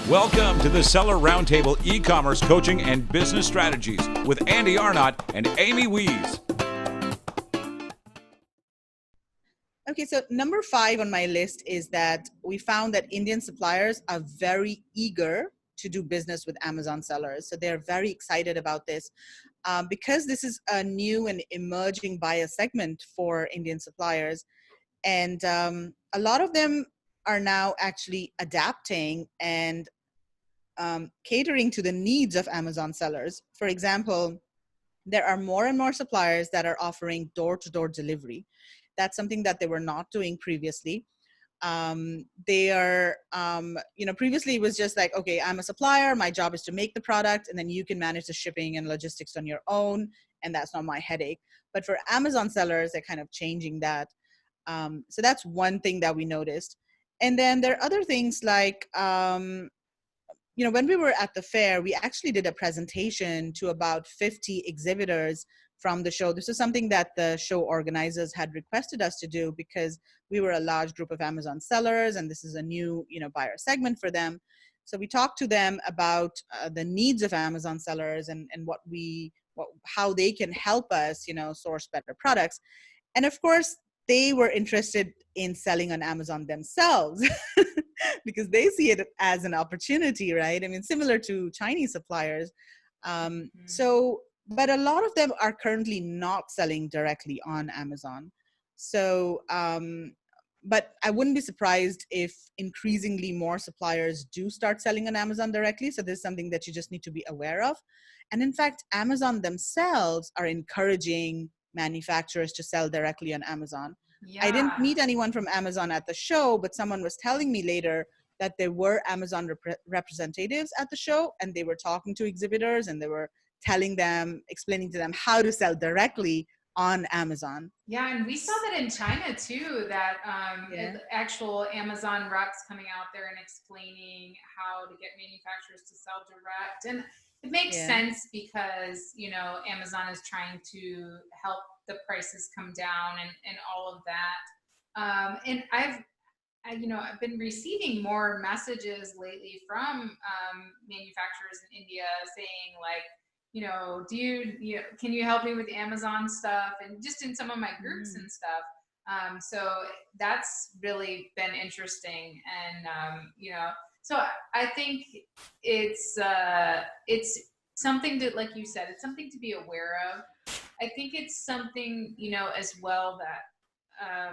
Welcome to the Seller Roundtable e-commerce coaching and business strategies with Andy Arnott and Amy Wees. Okay, so number 5 on my list is that we found that Indian suppliers are very eager to do business with Amazon sellers. So they're very excited about this because this is a new and emerging buyer segment for Indian suppliers. And a lot of them are now actually adapting and catering to the needs of Amazon sellers. For example, there are more and more suppliers that are offering door-to-door delivery. That's something that they were not doing previously. They are, previously it was just like, okay, I'm a supplier, my job is to make the product, and then you can manage the shipping and logistics on your own, and that's not my headache. But for Amazon sellers, they're kind of changing that. So that's one thing that we noticed. And then there are other things like, when we were at the fair, we actually did a presentation to about 50 exhibitors from the show. This is something that the show organizers had requested us to do because we were a large group of Amazon sellers, and this is a new, buyer segment for them. So we talked to them about the needs of Amazon sellers and how they can help us, source better products. And of course, they were interested in selling on Amazon themselves because they see it as an opportunity, right? I mean, similar to Chinese suppliers. But a lot of them are currently not selling directly on Amazon. So, but I wouldn't be surprised if increasingly more suppliers do start selling on Amazon directly. So this is something that you just need to be aware of. And in fact, Amazon themselves are encouraging manufacturers to sell directly on Amazon. Yeah. I didn't meet anyone from Amazon at the show, but someone was telling me later that there were Amazon representatives at the show, and they were talking to exhibitors, and they were explaining to them how to sell directly on Amazon. Yeah, and we saw that in China too, that actual Amazon reps coming out there and explaining how to get manufacturers to sell direct. And it makes sense because, Amazon is trying to help the prices come down and all of that. And I've been receiving more messages lately from manufacturers in India saying like, can you help me with Amazon stuff? And just in some of my groups and stuff. So that's really been interesting. And, so I think it's something to, like you said, it's something to be aware of. I think it's something, as well that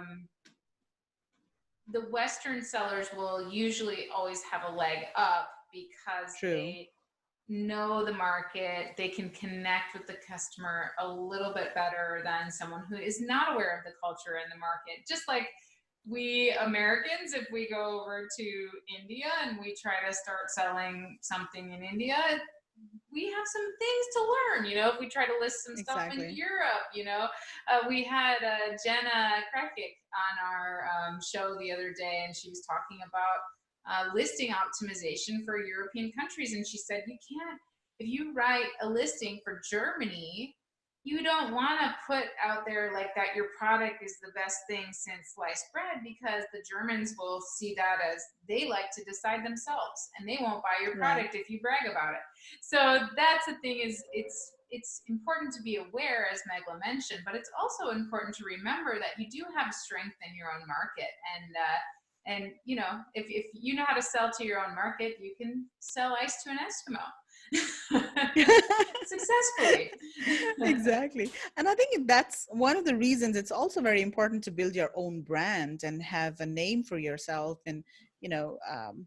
the Western sellers will usually always have a leg up because they know the market, they can connect with the customer a little bit better than someone who is not aware of the culture and the market. Just like we Americans, if we go over to India and we try to start selling something in India, we have some things to learn, if we try to list some stuff in Europe, we had Jenna Krekik on our show the other day, and she was talking about listing optimization for European countries. And she said, if you write a listing for Germany, you don't want to put out there like that your product is the best thing since sliced bread, because the Germans will see that as they like to decide themselves, and they won't buy your product if you brag about it. So that's the thing, is it's important to be aware, as Megla mentioned, but it's also important to remember that you do have strength in your own market. And if you know how to sell to your own market, you can sell ice to an Eskimo successfully. Exactly. And I think that's one of the reasons it's also very important to build your own brand and have a name for yourself, and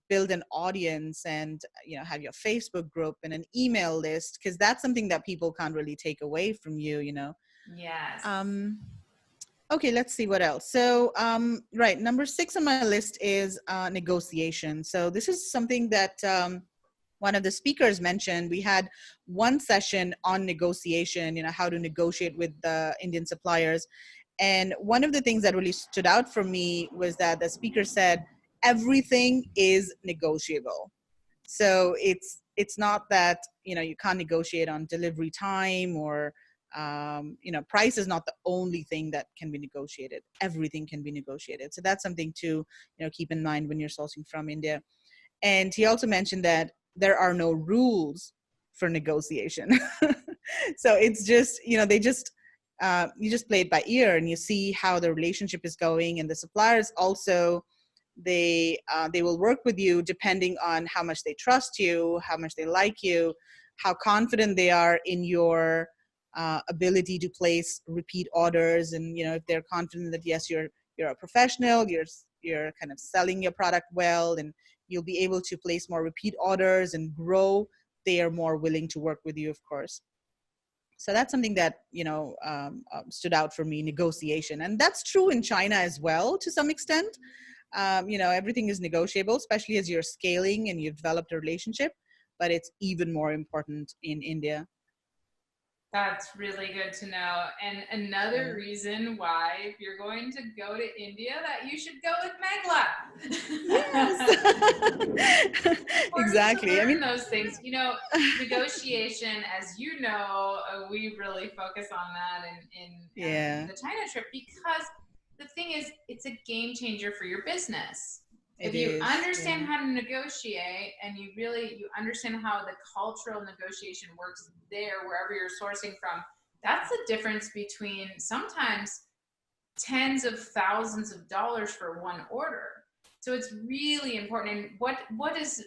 build an audience, and have your Facebook group and an email list, because that's something that people can't really take away from you. Yes. Okay, let's see what else. So, number 6 on my list is negotiation. So this is something that one of the speakers mentioned. We had one session on negotiation, how to negotiate with the Indian suppliers. And one of the things that really stood out for me was that the speaker said, everything is negotiable. So it's not that, you can't negotiate on delivery time, or price is not the only thing that can be negotiated. Everything can be negotiated. So that's something to, keep in mind when you're sourcing from India. And he also mentioned that there are no rules for negotiation. So it's just, they just, you just play it by ear and you see how the relationship is going. And the suppliers also, they will work with you depending on how much they trust you, how much they like you, how confident they are in your ability to place repeat orders. And if they're confident that yes, you're a professional, you're kind of selling your product well, and you'll be able to place more repeat orders and grow, they are more willing to work with you, of course. So that's something that stood out for me, negotiation. And that's true in China as well to some extent. Everything is negotiable, especially as you're scaling and you've developed a relationship, but it's even more important in India. That's really good to know. And another reason why, if you're going to go to India, that you should go with Megla. Yes. Exactly. I mean, those things, negotiation, as you know, we really focus on that in the China trip, because the thing is, it's a game changer for your business. If you understand how to negotiate and you understand how the cultural negotiation works there, wherever you're sourcing from, that's the difference between sometimes tens of thousands of dollars for one order. So it's really important. And what does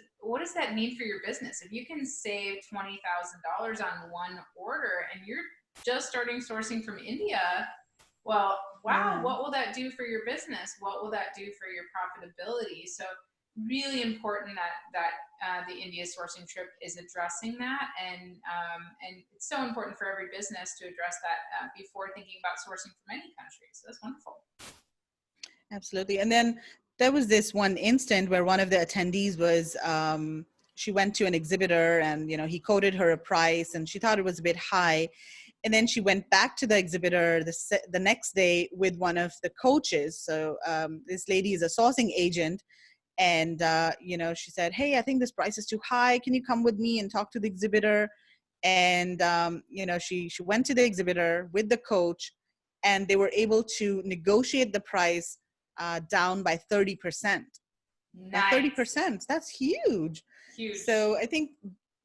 that mean for your business? If you can save $20,000 on one order and you're just starting sourcing from India, well, wow, what will that do for your business? What will that do for your profitability? So really important that the India sourcing trip is addressing that. And it's so important for every business to address that before thinking about sourcing from any country. So that's wonderful. Absolutely. And then there was this one instant where one of the attendees was, she went to an exhibitor and, he quoted her a price and she thought it was a bit high. And then she went back to the exhibitor the next day with one of the coaches. So this lady is a sourcing agent. And, she said, hey, I think this price is too high. Can you come with me and talk to the exhibitor? And, she went to the exhibitor with the coach and they were able to negotiate the price down by 30%. Nice. 30%, that's huge. Huge. So I think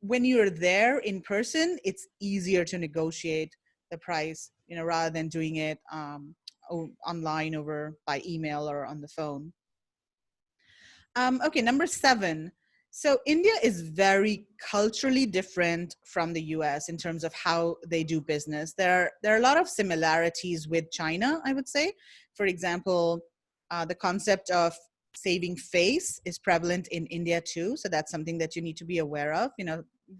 when you're there in person, it's easier to negotiate the price, rather than doing it online by email or on the phone. Okay, number 7. So India is very culturally different from the US in terms of how they do business. There are a lot of similarities with China, I would say. For example, the concept of saving face is prevalent in India too. So that's something that you need to be aware of.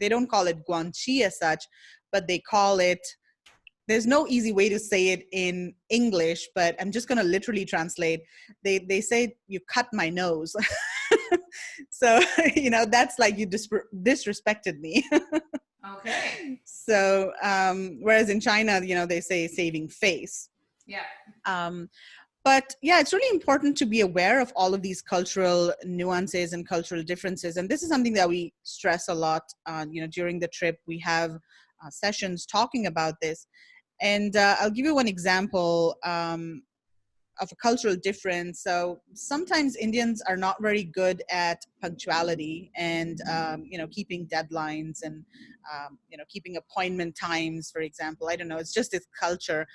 They don't call it guanxi as such, but they call it, there's no easy way to say it in English, but I'm just going to literally translate. They say, you cut my nose. So, that's like you disrespected me. Okay. So, whereas in China, they say saving face. Yeah. But yeah, it's really important to be aware of all of these cultural nuances and cultural differences. And this is something that we stress a lot, during the trip. We have sessions talking about this. And I'll give you one example of a cultural difference. So sometimes Indians are not very good at punctuality and, keeping deadlines and, keeping appointment times, for example. I don't know, it's just this culture.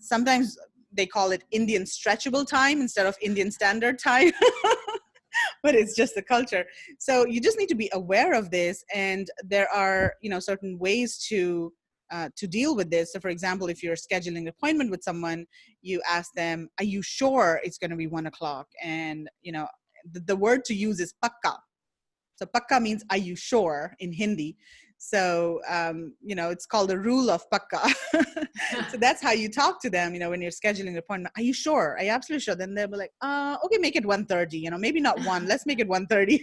Sometimes they call it Indian stretchable time instead of Indian standard time. But it's just the culture. So you just need to be aware of this. And there are, certain ways to deal with this. So for example, if you're scheduling an appointment with someone, you ask them, are you sure it's going to be 1:00? And, the word to use is pakka. So pakka means, are you sure, in Hindi. So, it's called the rule of pakka. So that's how you talk to them, when you're scheduling an appointment. Are you sure? Are you absolutely sure? Then they'll be like, okay, make it 1:30, maybe not 1, let's make it 1:30.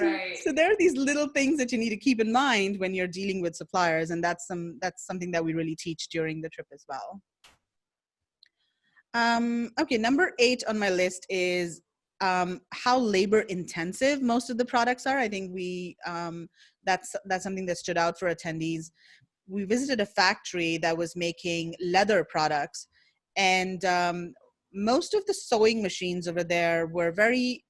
Right. So there are these little things that you need to keep in mind when you're dealing with suppliers. And that's something that we really teach during the trip as well. Okay, number 8 on my list is how labor intensive most of the products are. I think that's something that stood out for attendees. We visited a factory that was making leather products, and most of the sewing machines over there were very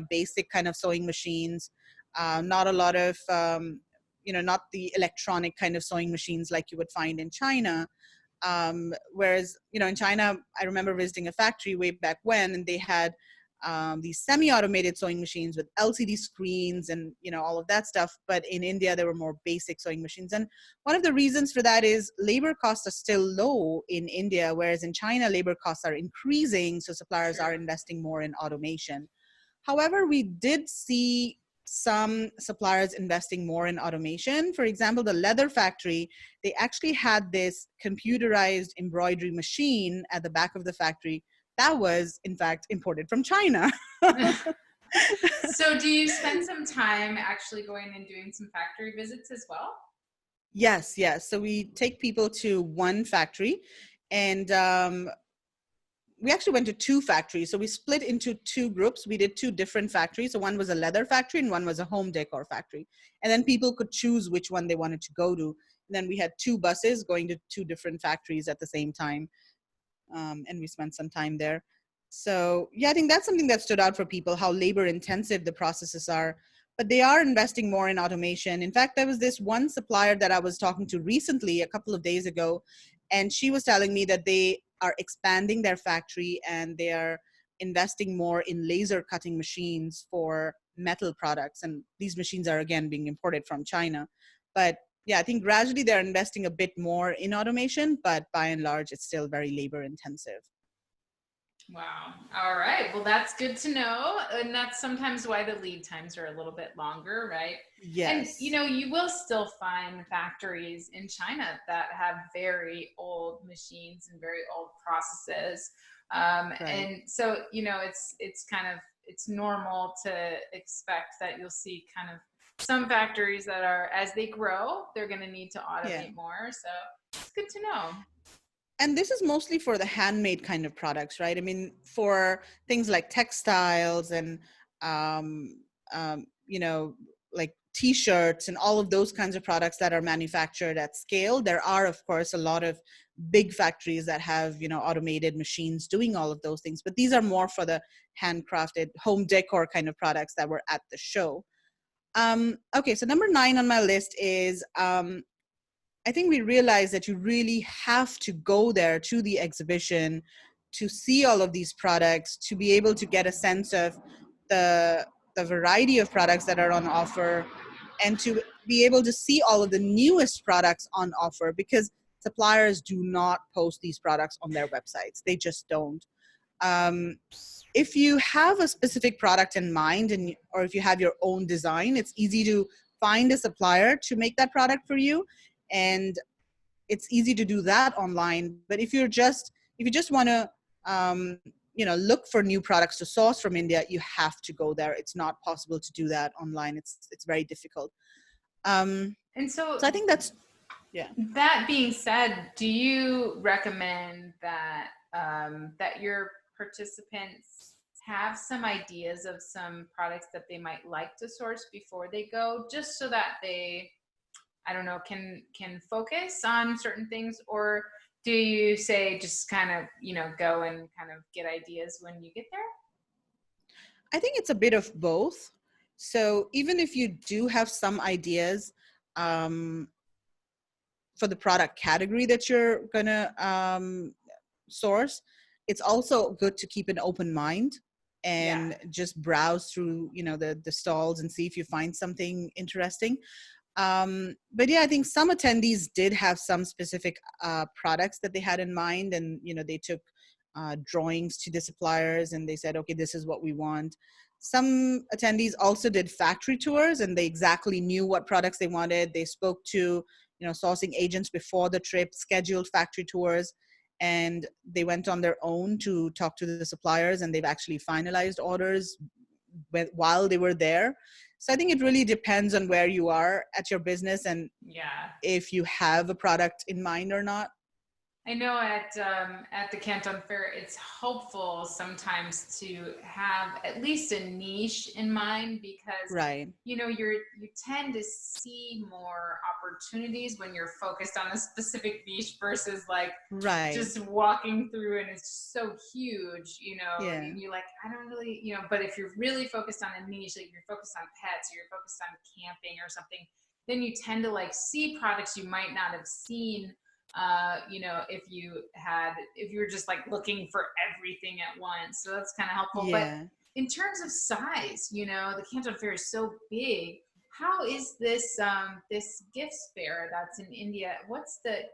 basic kind of sewing machines, not a lot of, not the electronic kind of sewing machines like you would find in China. Whereas, in China, I remember visiting a factory way back when, and they had these semi-automated sewing machines with LCD screens and, all of that stuff. But in India, there were more basic sewing machines. And one of the reasons for that is labor costs are still low in India, whereas in China, labor costs are increasing. So suppliers are investing more in automation. However, we did see some suppliers investing more in automation. For example, the leather factory, they actually had this computerized embroidery machine at the back of the factory that was, in fact, imported from China. So do you spend some time actually going and doing some factory visits as well? Yes. So we take people to one factory, and we actually went to two factories. So we split into two groups. We did two different factories. So one was a leather factory and one was a home decor factory. And then people could choose which one they wanted to go to. And then we had two buses going to two different factories at the same time. And we spent some time there. So yeah, I think that's something that stood out for people, how labor intensive the processes are. But they are investing more in automation. In fact, there was this one supplier that I was talking to recently, a couple of days ago, and she was telling me that they are expanding their factory and they are investing more in laser cutting machines for metal products. And these machines are, again, being imported from China. But yeah, I think gradually they're investing a bit more in automation, but by and large, it's still very labor intensive. Wow. All right. Well, that's good to know. And that's sometimes why the lead times are a little bit longer, right? Yes. And, you will still find factories in China that have very old machines and very old processes. Right. And so, it's normal to expect that you'll see kind of some factories that are, as they grow, they're going to need to automate more. So it's good to know. And this is mostly for the handmade kind of products, right? I mean, for things like textiles and, like T-shirts and all of those kinds of products that are manufactured at scale, there are, of course, a lot of big factories that have, automated machines doing all of those things. But these are more for the handcrafted home decor kind of products that were at the show. Okay, so number 9 on my list is, I think we realized that you really have to go there to the exhibition to see all of these products, to be able to get a sense of the variety of products that are on offer, and to be able to see all of the newest products on offer, because suppliers do not post these products on their websites. They just don't. If you have a specific product in mind, or if you have your own design, it's easy to find a supplier to make that product for you, and it's easy to do that online. But if you just want to look for new products to source from India, you have to go there. It's not possible to do that online. It's very difficult. And so I think that's, yeah. That being said, do you recommend that that your participants have some ideas of some products that they might like to source before they go, just so that they, I don't know, can focus on certain things? Or do you say just kind of, go and kind of get ideas when you get there? I think it's a bit of both. So even if you do have some ideas for the product category that you're gonna source, it's also good to keep an open mind and just browse through, the stalls and see if you find something interesting. But yeah, I think some attendees did have some specific products that they had in mind, and they took drawings to the suppliers and they said, okay, this is what we want. Some attendees also did factory tours, and they exactly knew what products they wanted. They spoke to sourcing agents before the trip, scheduled factory tours, and they went on their own to talk to the suppliers, and they've actually finalized orders while they were there. So I think it really depends on where you are at your business and if you have a product in mind or not. I know at the Canton Fair, it's helpful sometimes to have at least a niche in mind because Right. you tend to see more opportunities when you're focused on a specific niche versus like Right. just walking through and it's so huge, Yeah. and you're like, I don't really, but if you're really focused on a niche, like you're focused on pets or you're focused on camping or something, then you tend to like see products you might not have seen if you were just like looking for everything at once. So that's kind of helpful. But Yeah. in terms of size, the Canton Fair is so big. How is this gifts fair that's in India?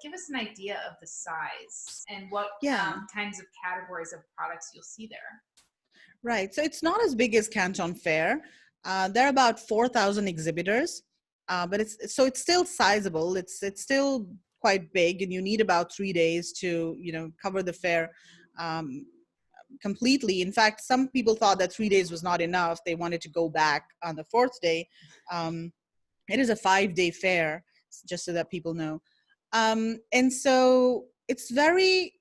Give us an idea of the size and what Yeah. kinds of categories of products you'll see there. Right. So it's not as big as Canton Fair. There are about 4,000 exhibitors, but it's still sizable. It's still quite big, and you need about 3 days to cover the fair um, completely. In fact, some people thought that 3 days was not enough. They wanted to go back on the fourth day. Um, it is a 5-day fair, just so that people know. And so it's very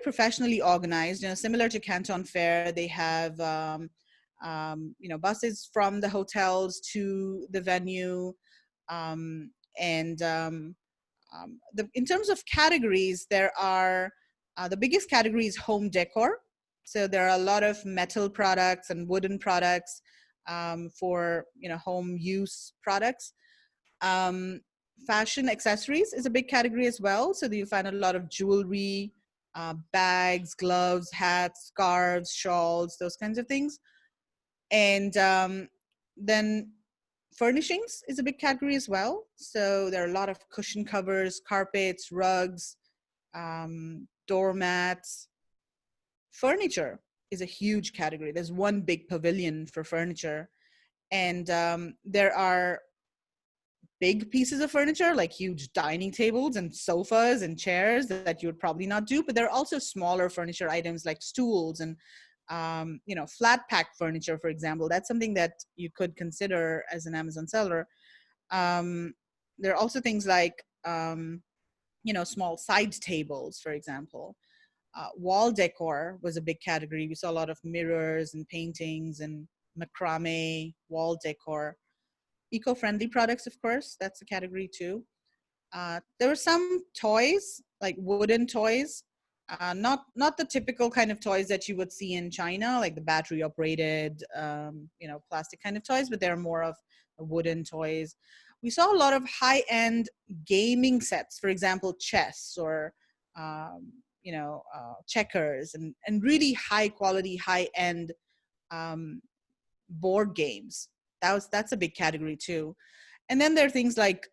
professionally organized. Similar to Canton Fair, they have buses from the hotels to the venue, um, and in terms of categories, there are the biggest category is home decor. So there are a lot of metal products and wooden products for home use products. Um, Fashion accessories is a big category as well. So you find a lot of jewelry, bags, gloves, hats, scarves, shawls, those kinds of things. And then furnishings is a big category as well. So there are a lot of cushion covers, carpets, rugs, doormats. Furniture is a huge category. There's one big pavilion for furniture. And there are big pieces of furniture like huge dining tables and sofas and chairs that you would probably not do, but there are also smaller furniture items like stools and flat pack furniture, for example. That's something that you could consider as an Amazon seller. There are also things like small side tables, for example. Wall decor was a big category. We saw a lot of mirrors and paintings and macrame wall decor. Eco-friendly products, of course, that's a category too. There were some toys, like wooden toys, not the typical kind of toys that you would see in China, like the battery operated, plastic kind of toys, but they're more of wooden toys. We saw a lot of high-end gaming sets, for example, chess or checkers, and really high quality, high-end um, board games. That's a big category too. And then there are things like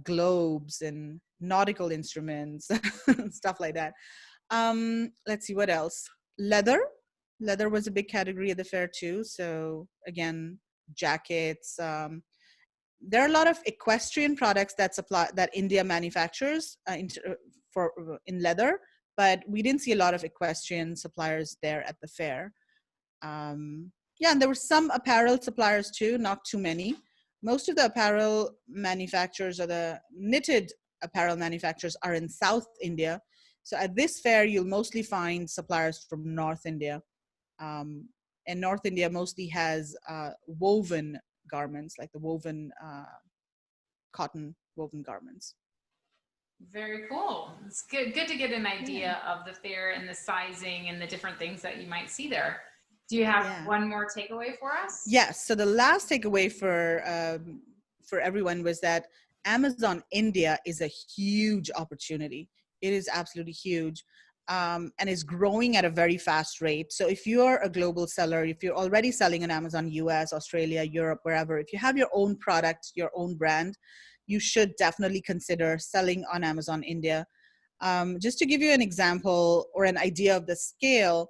globes and nautical instruments, stuff like that. Let's see what else. Leather was a big category at the fair too. So again, jackets. There are a lot of equestrian products that India manufactures in leather, but we didn't see a lot of equestrian suppliers there at the fair. Yeah, and there were some apparel suppliers too, not too many. Most of the apparel manufacturers or the knitted apparel manufacturers are in South India. So at this fair, you'll mostly find suppliers from North India. Um, and North India mostly has woven garments, like the woven cotton woven garments. Very cool. It's good to get an idea of the fair and the sizing and the different things that you might see there. Do you have one more takeaway for us? Yes. So the last takeaway for everyone was that Amazon India is a huge opportunity. It is absolutely huge, and is growing at a very fast rate. So if you're a global seller, if you're already selling on Amazon US, Australia, Europe, wherever, if you have your own product, your own brand, you should definitely consider selling on Amazon India. Just to give you an example or an idea of the scale,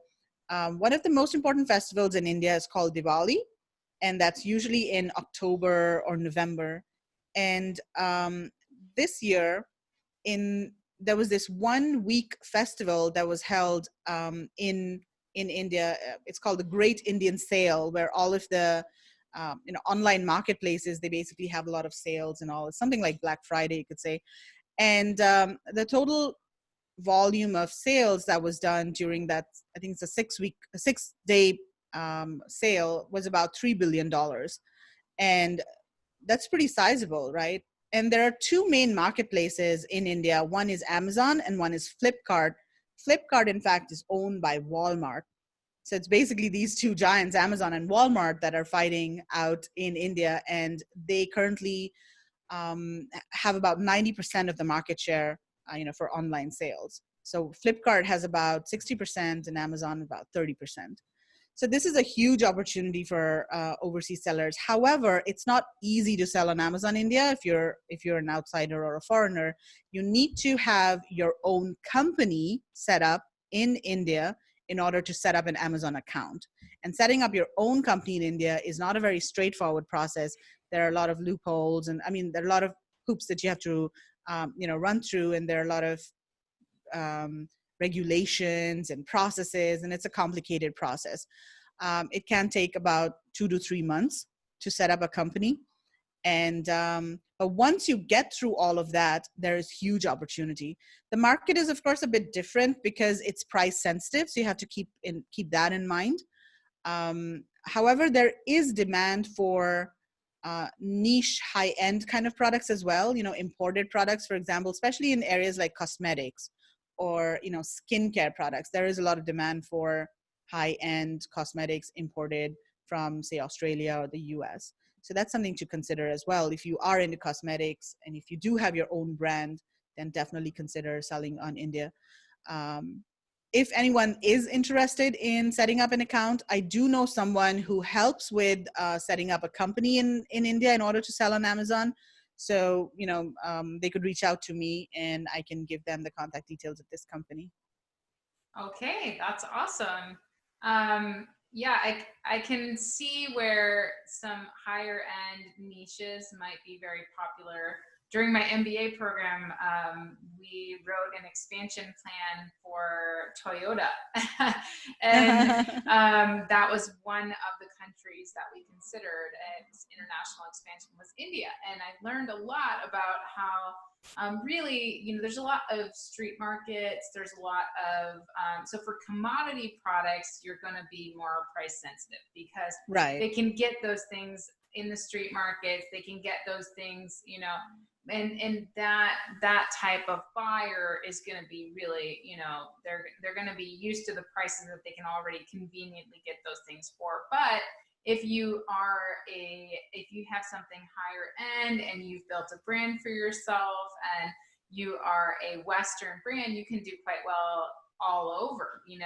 one of the most important festivals in India is called Diwali, and that's usually in October or November. And this year, there was this 1 week festival that was held in India. It's called the Great Indian Sale, where all of the online marketplaces, they basically have a lot of sales and all. It's something like Black Friday, you could say. And the total volume of sales that was done during that, I think it's a 6 day sale, was about $3 billion. And that's pretty sizable, right? And there are two main marketplaces in India. One is Amazon and one is Flipkart. Flipkart, in fact, is owned by Walmart. So it's basically these two giants, Amazon and Walmart, that are fighting out in India. And they currently have about 90% of the market share, for online sales. So Flipkart has about 60% and Amazon about 30%. So this is a huge opportunity for overseas sellers. However, it's not easy to sell on Amazon India if you're an outsider or a foreigner. You need to have your own company set up in India in order to set up an Amazon account. And setting up your own company in India is not a very straightforward process. There are a lot of loopholes, and there are a lot of hoops that you have to run through, and there are a lot of regulations and processes, and it's a complicated process. It can take about 2 to 3 months to set up a company. And but once you get through all of that, there is huge opportunity. The market is, of course, a bit different because it's price sensitive, so you have to keep that in mind. However, there is demand for niche, high-end kind of products as well. Imported products, for example, especially in areas like cosmetics or skincare products. There is a lot of demand for high-end cosmetics imported from, say, Australia or the US. So that's something to consider as well. If you are into cosmetics and if you do have your own brand, then definitely consider selling on India. If anyone is interested in setting up an account, I do know someone who helps with setting up a company in India in order to sell on Amazon. So, they could reach out to me and I can give them the contact details of this company. Okay, that's awesome. Yeah, I can see where some higher end niches might be very popular. During my MBA program, we wrote an expansion plan for Toyota. And that was one of the countries that we considered as international expansion was India. And I learned a lot about how really, there's a lot of street markets. There's a lot of, so for commodity products, you're going to be more price sensitive because right. They can get those things in the street markets. They can get those things, and that type of buyer is going to be really, they're going to be used to the prices that they can already conveniently get those things for. But if you have something higher end and you've built a brand for yourself and you are a Western brand, you can do quite well all over, in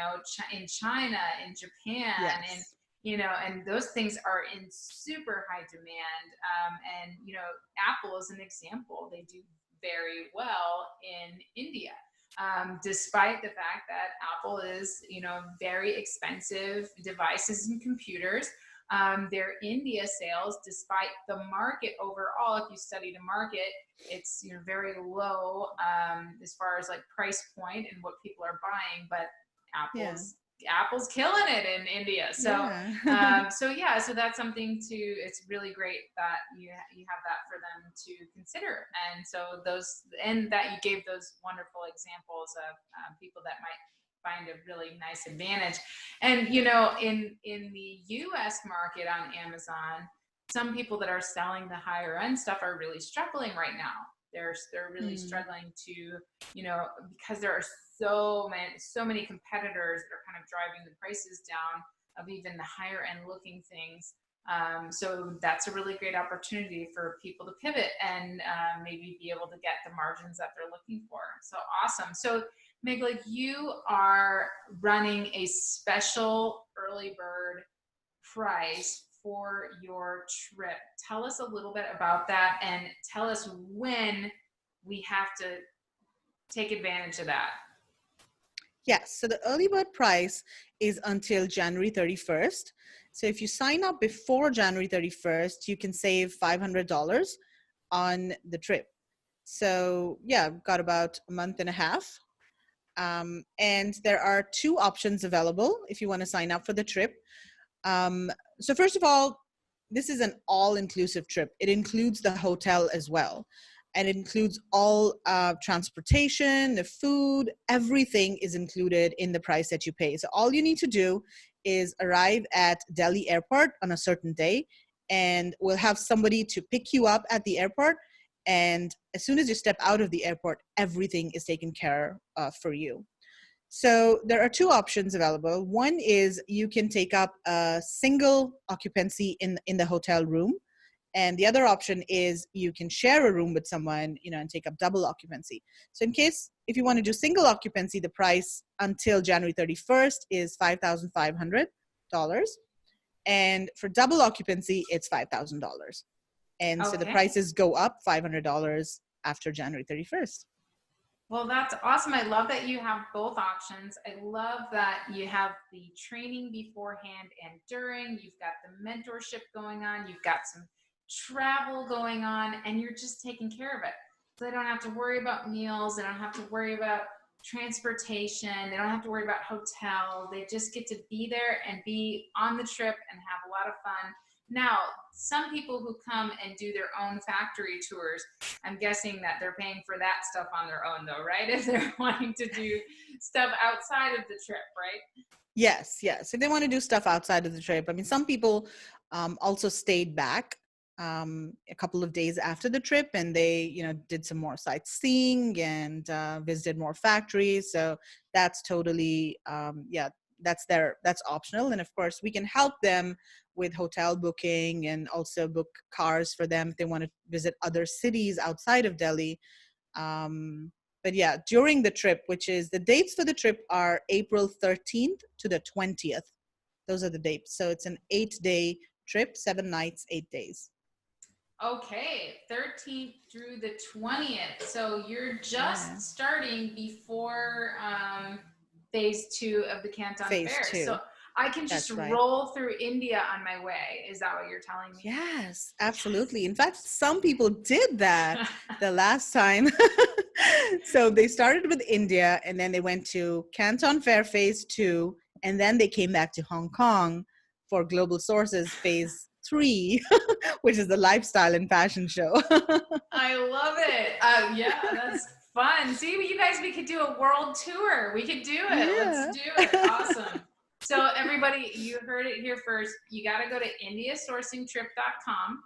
China, in Japan, yes. and those things are in super high demand. And, Apple is an example. They do very well in India. Despite the fact that Apple is, very expensive devices and computers. Their India sales, despite the market overall, if you study the market, it's very low as far as like price point and what people are buying, but Apple's killing it in India. So so that's something it's really great that you have that for them to consider. And so that you gave those wonderful examples of people that might find a really nice advantage. And in the US market on Amazon, some people that are selling the higher end stuff are really struggling right now. They're really struggling to, because there are so many competitors that are kind of driving the prices down of even the higher end looking things. So that's a really great opportunity for people to pivot and maybe be able to get the margins that they're looking for. So awesome. So Megla, you are running a special early bird price for your trip. Tell us a little bit about that and tell us when we have to take advantage of that. Yes, so the early bird price is until January 31st. So if you sign up before January 31st, you can save $500 on the trip. So I've got about a month and a half. And there are two options available if you want to sign up for the trip. So first of all, this is an all-inclusive trip. It includes the hotel as well. and it includes all transportation, the food, everything is included in the price that you pay. So all you need to do is arrive at Delhi airport on a certain day, and we'll have somebody to pick you up at the airport. And as soon as you step out of the airport, everything is taken care of for you. So there are two options available. One is you can take up a single occupancy in the hotel room. And the other option is you can share a room with someone, and take up double occupancy. So if you want to do single occupancy, the price until January 31st is $5,500. And for double occupancy, it's $5,000. And so the prices go up $500 after January 31st. Well, that's awesome. I love that you have both options. I love that you have the training beforehand and during. You've got the mentorship going on. You've got some travel going on, and you're just taking care of it. So they don't have to worry about meals. They don't have to worry about transportation. They don't have to worry about hotel. They just get to be there and be on the trip and have a lot of fun. Now, some people who come and do their own factory tours, I'm guessing that they're paying for that stuff on their own though, right? If they're wanting to do stuff outside of the trip, right? Yes. If they want to do stuff outside of the trip. I mean, some people also stayed back a couple of days after the trip, and they, did some more sightseeing and visited more factories. So that's totally, that's optional. And of course, we can help them with hotel booking and also book cars for them if they want to visit other cities outside of Delhi. But yeah, during the trip, which is the dates for the trip are April 13th to the 20th. Those are the dates. So it's an 8-day trip, 7 nights, 8 days. Okay, 13th through the 20th. So you're just starting before phase 2 of the Canton phase Fair. 2. So I can just roll through India on my way. Is that what you're telling me? Yes, absolutely. In fact, some people did that the last time. So they started with India, and then they went to Canton Fair phase 2, and then they came back to Hong Kong for Global Sources phase 3, which is the lifestyle and fashion show. I love it. Yeah, that's fun. See, you guys, we could do a world tour. We could do it. Yeah. Let's do it. Awesome. So everybody, you heard it here first. You got to go to indiasourcingtrip.com.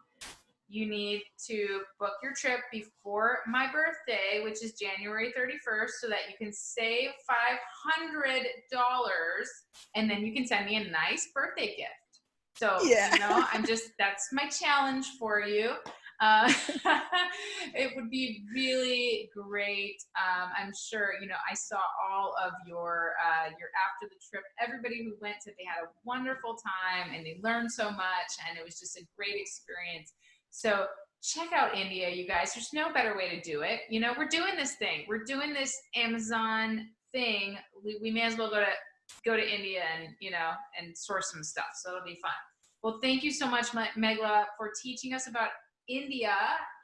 You need to book your trip before my birthday, which is January 31st, so that you can save $500, and then you can send me a nice birthday gift. So, that's my challenge for you. It would be really great. I'm sure, I saw all of your after the trip, everybody who went said they had a wonderful time and they learned so much, and it was just a great experience. So check out India, you guys. There's no better way to do it. We're doing this thing. We're doing this Amazon thing. We may as well go to India and, and source some stuff. So it'll be fun. Well, thank you so much, Megla, for teaching us about India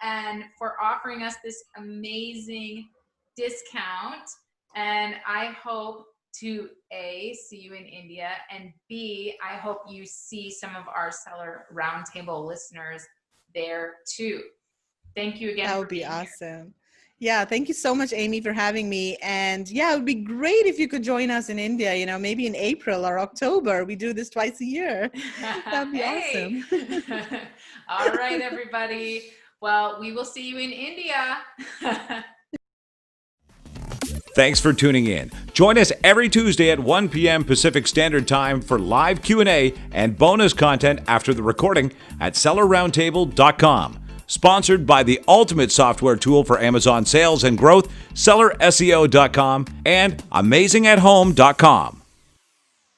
and for offering us this amazing discount. And I hope to A, see you in India, and B, I hope you see some of our Seller Roundtable listeners there too. Thank you again. That would be awesome. Yeah, thank you so much, Amy, for having me. And yeah, it would be great if you could join us in India, maybe in April or October. We do this twice a year. That'd be awesome. All right, everybody. Well, we will see you in India. Thanks for tuning in. Join us every Tuesday at 1 p.m. Pacific Standard Time for live Q&A and bonus content after the recording at sellerroundtable.com. Sponsored by the ultimate software tool for Amazon sales and growth, sellerseo.com and amazingathome.com.